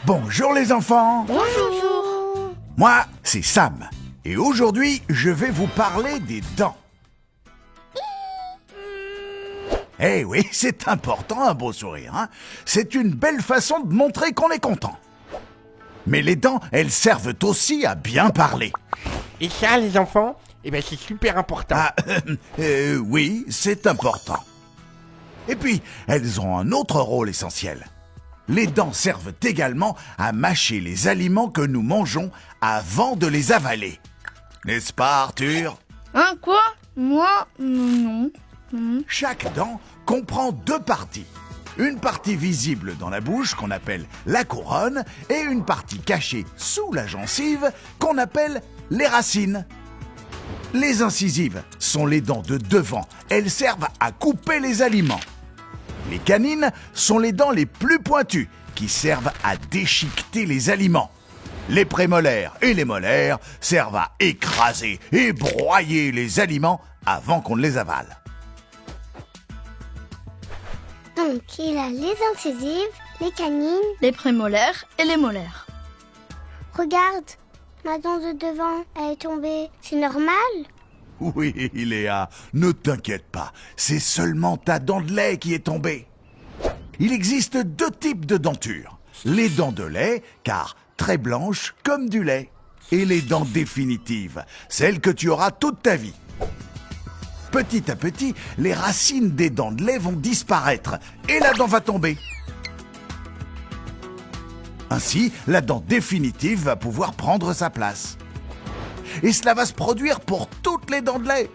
Bonjour les enfants. Bonjour. Moi, c'est Sam. Et aujourd'hui, je vais vous parler des dents. Eh oui, c'est important un beau sourire, hein. C'est une belle façon de montrer qu'on est content. Mais les dents, elles servent aussi à bien parler. Et ça, les enfants, c'est super important. Oui, c'est important. Et puis, elles ont un autre rôle essentiel. Les dents servent également à mâcher les aliments que nous mangeons avant de les avaler. N'est-ce pas, Arthur? Hein, quoi? Moi, non. Chaque dent comprend deux parties. Une partie visible dans la bouche qu'on appelle la couronne et une partie cachée sous la gencive qu'on appelle les racines. Les incisives sont les dents de devant. Elles servent à couper les aliments. Les canines sont les dents les plus pointues qui servent à déchiqueter les aliments. Les prémolaires et les molaires servent à écraser et broyer les aliments avant qu'on ne les avale. Donc, il a les incisives, les canines. Les prémolaires et les molaires. Regarde, ma dent de devant, elle est tombée. C'est normal? Oui, Léa, ne t'inquiète pas, c'est seulement ta dent de lait qui est tombée. Il existe deux types de dentures. Les dents de lait, car très blanches comme du lait. Et les dents définitives, celles que tu auras toute ta vie. Petit à petit, les racines des dents de lait vont disparaître et la dent va tomber. Ainsi, la dent définitive va pouvoir prendre sa place. Et cela va se produire pour toutes les dents de lait.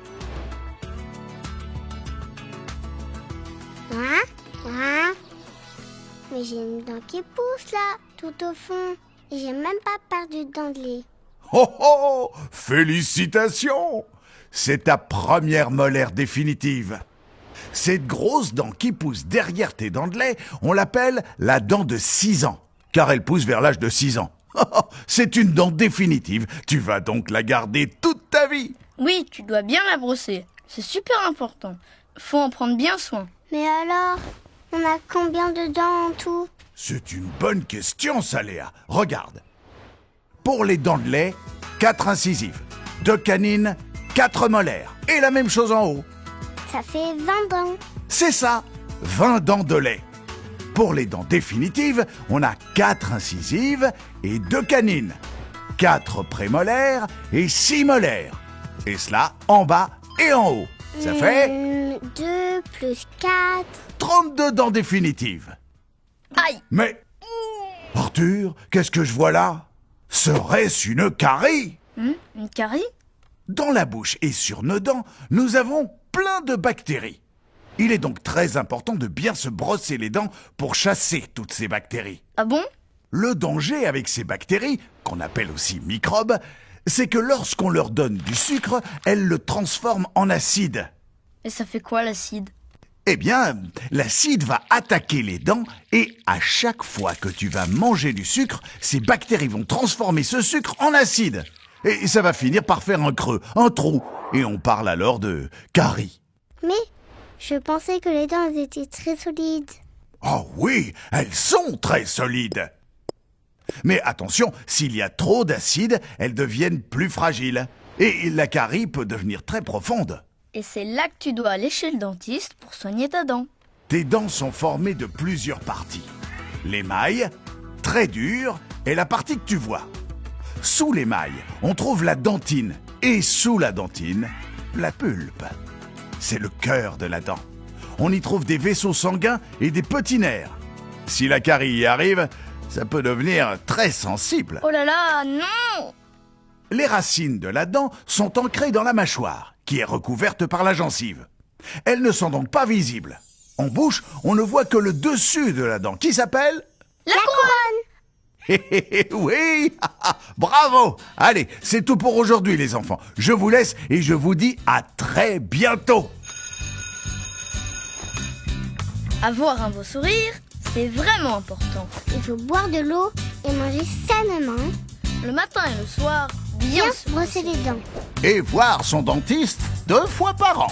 Mais j'ai une dent qui pousse là, tout au fond. Et j'ai même pas perdu de dent de lait. Oh oh! Félicitations! C'est ta première molaire définitive. Cette grosse dent qui pousse derrière tes dents de lait, on l'appelle la dent de 6 ans, car elle pousse vers l'âge de 6 ans. C'est une dent définitive. Tu vas donc la garder toute ta vie. Oui, tu dois bien la brosser. C'est super important. Faut en prendre bien soin. Mais alors, on a combien de dents en tout? C'est une bonne question, ça, Léa. Regarde. Pour les dents de lait, 4 incisives, 2 canines, 4 molaires. Et la même chose en haut. Ça fait 20 dents. C'est ça, 20 dents de lait. Pour les dents définitives, on a 4 incisives et 2 canines, 4 prémolaires et 6 molaires. Et cela en bas et en haut. Ça fait 2 plus 4. 32 dents définitives. Aïe! Mais, Arthur, qu'est-ce que je vois là? Serait-ce une carie? Une carie? Dans la bouche et sur nos dents, nous avons plein de bactéries. Il est donc très important de bien se brosser les dents pour chasser toutes ces bactéries. Ah bon? Le danger avec ces bactéries, qu'on appelle aussi microbes, c'est que lorsqu'on leur donne du sucre, elles le transforment en acide. Et ça fait quoi l'acide? Eh bien, l'acide va attaquer les dents et à chaque fois que tu vas manger du sucre, ces bactéries vont transformer ce sucre en acide. Et ça va finir par faire un creux, un trou. Et on parle alors de carie. Mais je pensais que les dents étaient très solides. Oh oui, elles sont très solides. Mais attention, s'il y a trop d'acide, elles deviennent plus fragiles. Et la carie peut devenir très profonde. Et c'est là que tu dois aller chez le dentiste pour soigner ta dent. Tes dents sont formées de plusieurs parties. L'émail, très dur, est la partie que tu vois. Sous l'émail, on trouve la dentine. Et sous la dentine, la pulpe. C'est le cœur de la dent. On y trouve des vaisseaux sanguins et des petits nerfs. Si la carie y arrive, ça peut devenir très sensible. Oh là là, non! Les racines de la dent sont ancrées dans la mâchoire, qui est recouverte par la gencive. Elles ne sont donc pas visibles. En bouche, on ne voit que le dessus de la dent, qui s'appelle... La couronne! Oui, bravo. Allez, c'est tout pour aujourd'hui les enfants. Je vous laisse et je vous dis à très bientôt. Avoir un beau sourire, c'est vraiment important. Il faut boire de l'eau et manger sainement. Le matin et le soir, bien Bien se brosser les dents. Et voir son dentiste 2 fois par an.